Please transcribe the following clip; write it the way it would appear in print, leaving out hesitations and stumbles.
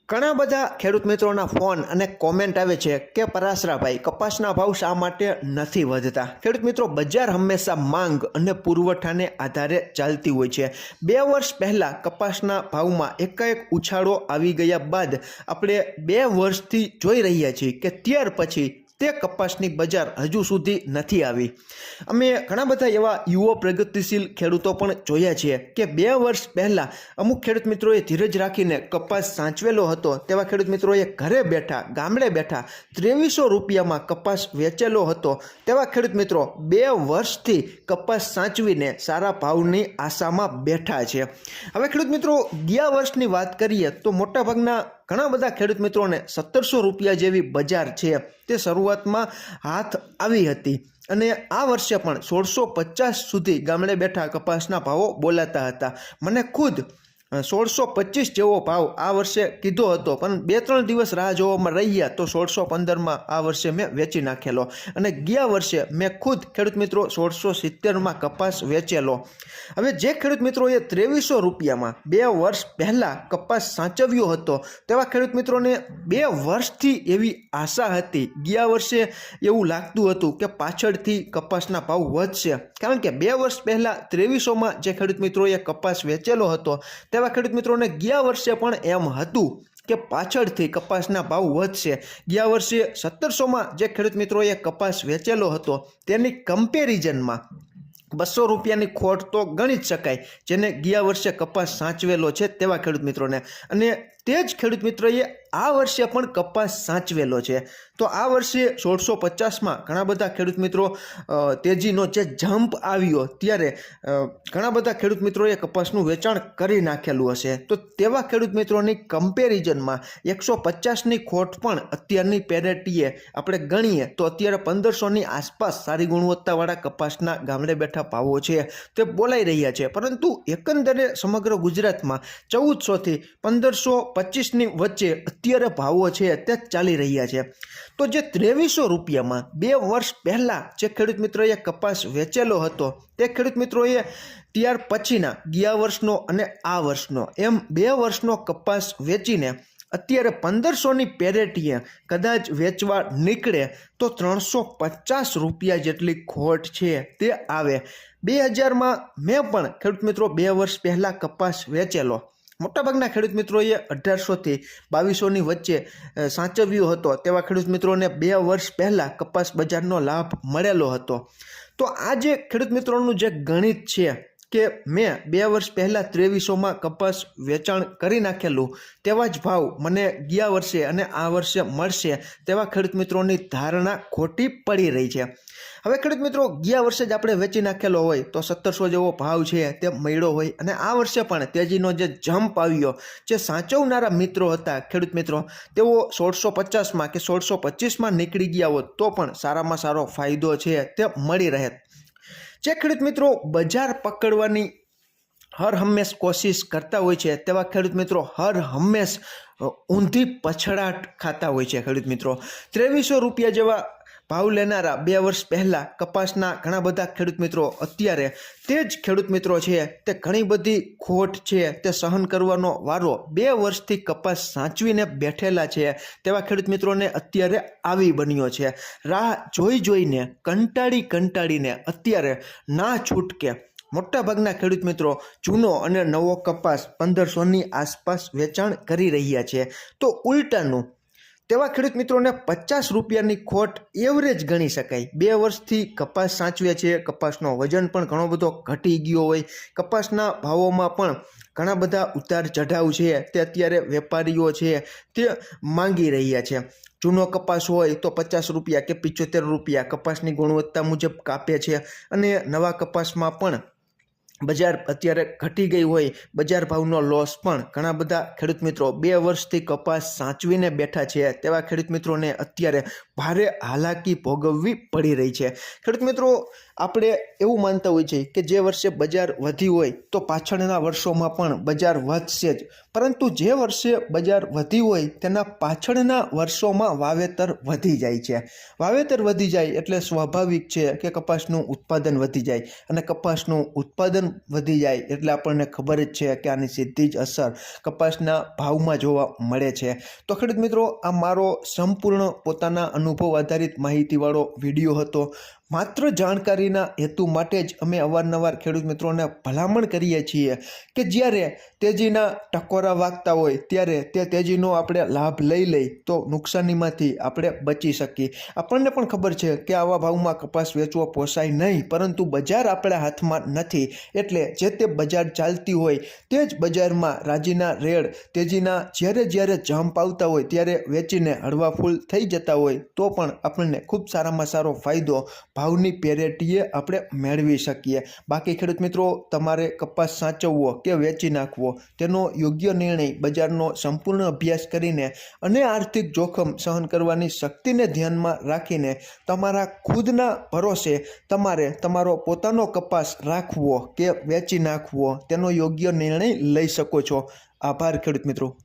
ઘણા બધા ખેડૂત મિત્રોના ફોન અને કોમેન્ટ આવે છે કે પરાશરાભાઈ કપાસના ભાવ શા માટે નથી વધતા। ખેડૂત મિત્રો, બજાર હંમેશા માંગ અને પુરવઠાને આધારે ચાલતી હોય છે। 2 વર્ષ પહેલાં કપાસના ભાવમાં એકાએક ઉછાળો આવી ગયા બાદ આપણે 2 વર્ષથી જોઈ રહ્યા છીએ કે ત્યાર પછી તે કપાસની બજાર હજુ સુધી નથી આવી। અમે ઘણા બધા એવા યુવા પ્રગતિશીલ ખેડૂતો પણ જોયા છે કે 2 વર્ષ પહેલાં અમુક ખેડૂત મિત્રોએ ધીરજ રાખીને કપાસ સાચવેલો હતો તેવા ખેડૂત મિત્રોએ ઘરે બેઠા ગામડે બેઠા 2300 રૂપિયામાં કપાસ વેચેલો હતો તેવા ખેડૂત મિત્રો 2 વર્ષથી કપાસ સાચવીને સારા ભાવની આશામાં બેઠા છે। હવે ખેડૂત મિત્રો, ગયા વર્ષની વાત કરીએ તો મોટાભાગના ઘણા બધા ખેડૂત મિત્રોને 1700 રૂપિયા જેવી બજાર છે તે શરૂઆતમાં હાથ આવી હતી અને આ વર્ષે પણ 1650 સુધી ગામડે બેઠા કપાસના ભાવો બોલાતા હતા। મને ખુદ 1625 જેવો ભાવ આ વર્ષે કીધો હતો, પણ 2-3 દિવસ રાહ જોવામાં રહ્યા તો 1615માં આ વર્ષે મેં વેચી નાખેલો અને ગયા વર્ષે મેં ખુદ ખેડૂત મિત્રો 1670માં કપાસ વેચેલો। હવે જે ખેડૂત મિત્રોએ 2300 રૂપિયામાં 2 વર્ષ પહેલાં કપાસ સાચવ્યો હતો તેવા ખેડૂત મિત્રોને 2 વર્ષથી એવી આશા હતી। ગયા વર્ષે એવું લાગતું હતું કે પાછળથી કપાસના ભાવ વધશે, કારણ કે 2 વર્ષ પહેલાં 2300માં જે ખેડૂત મિત્રોએ કપાસ વેચેલો હતો તેવા ખેડૂત મિત્રોને ગયા વર્ષે પણ એમ હતું કે પાછળથી કપાસના ભાવ વધશે। ગયા વર્ષે 1700માં જે ખેડૂત મિત્રોએ કપાસ વેચેલો હતો તેની કમ્પેરિઝનમાં 200 રૂપિયાની ખોટ તો ગણી જ શકાય જેને ગયા વર્ષે કપાસ સાચવેલો છે તેવા ખેડૂત મિત્રોને, અને તે જ ખેડૂત મિત્રોએ આ વર્ષે પણ કપાસ સાચવેલો છે। તો આ વર્ષે 1650માં ઘણા બધા ખેડૂત મિત્રો તેજીનો જે જમ્પ આવ્યો ત્યારે ઘણા બધા ખેડૂત મિત્રોએ કપાસનું વેચાણ કરી નાખેલું હશે, તો તેવા ખેડૂત મિત્રોની કમ્પેરિઝનમાં 150ની ખોટ પણ અત્યારની પેરેટીએ આપણે ગણીએ તો અત્યારે 1500ની આસપાસ સારી ગુણવત્તાવાળા કપાસના ગામડે બેઠા ભાવો છે તે બોલાઈ રહ્યા છે, પરંતુ એકંદરે સમગ્ર ગુજરાતમાં 1400થી 1525ની વચ્ચે અત્યારે ભાવો છે તે ચાલી રહ્યા છે। તો જે 2300 રૂપિયામાં 2 વર્ષ પહેલાં જે ખેડૂત મિત્રોએ કપાસ વેચેલો હતો તે ખેડૂત મિત્રોએ ત્યાર પછીના ગયા વર્ષનો અને આ વર્ષનો એમ 2 વર્ષનો કપાસ વેચીને અત્યારે 1500ની પેરેટીએ કદાચ વેચવા નીકળે તો 350 રૂપિયા જેટલી ખોટ છે તે આવે। 2000માં મેં પણ ખેડૂત મિત્રો 2 વર્ષ પહેલાં કપાસ વેચેલો। મોટાભાગના ખેડૂત મિત્રોએ 1800થી 2200ની વચ્ચે સાચવ્યો હતો તેવા ખેડૂત મિત્રોને 2 વર્ષ પહેલાં કપાસ બજારનો લાભ મળેલો હતો। તો આ જે ખેડૂત મિત્રોનું જે ગણિત છે કે મેં 2 વર્ષ પહેલાં 2300માં કપાસ વેચાણ કરી નાખેલું તેવા જ ભાવ મને ગયા વર્ષે અને આ વર્ષે મળશે તેવા ખેડૂત મિત્રોની ધારણા ખોટી પડી રહી છે। હવે ખેડૂત મિત્રો, ગયા વર્ષે જ આપણે વેચી નાખેલો હોય તો 1700 જેવો ભાવ છે તે મળ્યો હોય અને આ વર્ષે પણ તેજીનો જે જમ્પ આવ્યો, જે સાચવનારા મિત્રો હતા ખેડૂત મિત્રો તેઓ 1650માં કે 1625માં નીકળી ગયા હોત તો પણ સારામાં સારો ફાયદો છે તે મળી રહે। જે ખેડૂત મિત્રો બજાર પકડવાની હર હંમેશ કોશિશ કરતા હોય છે તેવા ખેડૂત મિત્રો હર હંમેશ ઊંધી પછડાટ ખાતા હોય છે। ખેડૂત મિત્રો 2300 રૂપિયા જેવા ભાવ લેનારા 2 વર્ષ પહેલાં કપાસના ઘણા બધા ખેડૂત મિત્રો અત્યારે તે જ ખેડૂત મિત્રો છે તે ઘણી બધી ખોટ છે તે સહન કરવાનો વારો 2 વર્ષથી કપાસ સાચવીને બેઠેલા છે તેવા ખેડૂત મિત્રોને અત્યારે આવી બન્યો છે। રાહ જોઈને કંટાળીને અત્યારે ના છૂટકે મોટાભાગના ખેડૂત મિત્રો જૂનો અને નવો કપાસ 1500ની આસપાસ વેચાણ કરી રહ્યા છે। તો ઉલટાનું તેવા ખેડૂત મિત્રોને 50 રૂપિયાની ખોટ એવરેજ ગણી શકાય। 2 વર્ષથી કપાસ સાચવે છે, કપાસનો વજન પણ ઘણો બધો ઘટી ગયો હોય, કપાસના ભાવોમાં પણ ઘણા બધા ઉતાર ચઢાવ છે તે અત્યારે વેપારીઓ છે તે માંગી રહ્યા છે। જૂનો કપાસ હોય તો 50 રૂપિયા કે 75 રૂપિયા કપાસની ગુણવત્તા મુજબ કાપે છે અને નવા કપાસમાં પણ બજાર અત્યારે ઘટી ગઈ હોય, બજાર ભાવનો લોસ પણ ઘણા બધા ખેડૂત મિત્રો 2 વર્ષથી કપાસ સાચવીને બેઠા છે તેવા ખેડૂત મિત્રોને અત્યારે ભારે હાલાકી ભોગવવી પડી રહી છે। ખેડૂત મિત્રો, આપણે એવું માનતા હોય છે કે જે વર્ષે બજાર વધી હોય તો પાછળના વર્ષોમાં પણ બજાર વધશે જ, પરંતુ જે વર્ષે બજાર વધી હોય તેના પાછળના વર્ષોમાં વાવેતર વધી જાય છે। વાવેતર વધી જાય એટલે સ્વાભાવિક છે કે કપાસનું ઉત્પાદન વધી જાય અને કપાસનું ઉત્પાદન વજન વધી જાય એટલે આપણને ખબર જ છે કે આની સીધી જ અસર કપાસના ભાવમાં જોવા મળે છે. તો ખેડૂત મિત્રો, આ મારો સંપૂર્ણ પોતાના અનુભવ આધારિત માહિતીવાળો વિડીયો હતો. માત્ર જાણકારીના હેતુ માટે જ અમે અવારનવાર ખેડૂત મિત્રોને ભલામણ કરીએ છીએ કે જ્યારે તેજીના ટકોરા વાગતા હોય ત્યારે તે તેજીનો આપણે લાભ લઈ તો નુકસાનીમાંથી આપણે બચી શકીએ. આપણને પણ ખબર છે કે આવા ભાવમાં કપાસ વેચવો પોસાય નહીં, પરંતુ બજાર આપણા હાથમાં નથી. એટલે જે તે બજાર ચાલતી હોય તે જ બજારમાં રાજીના રેડ તેજીના જ્યારે જમ્પ આવતા હોય ત્યારે વેચીને હળવા ફૂલ થઈ જતા હોય તો પણ આપણને ખૂબ સારામાં સારો ફાયદો ભાવની પેરેટીએ આપણે મેળવી શકીએ. બાકી ખેડૂત મિત્રો, તમારે કપાસ સાચવવો કે વેચી નાખવો તેનો યોગ્ય નિર્ણય બજારનો સંપૂર્ણ અભ્યાસ કરીને અને આર્થિક જોખમ સહન કરવાની શક્તિને ધ્યાનમાં રાખીને તમારા ખુદના ભરોસે તમારે તમારો પોતાનો કપાસ રાખવો કે વેચી નાખવો તેનો યોગ્ય નિર્ણય લઈ શકો છો. આભાર ખેડૂત મિત્રો.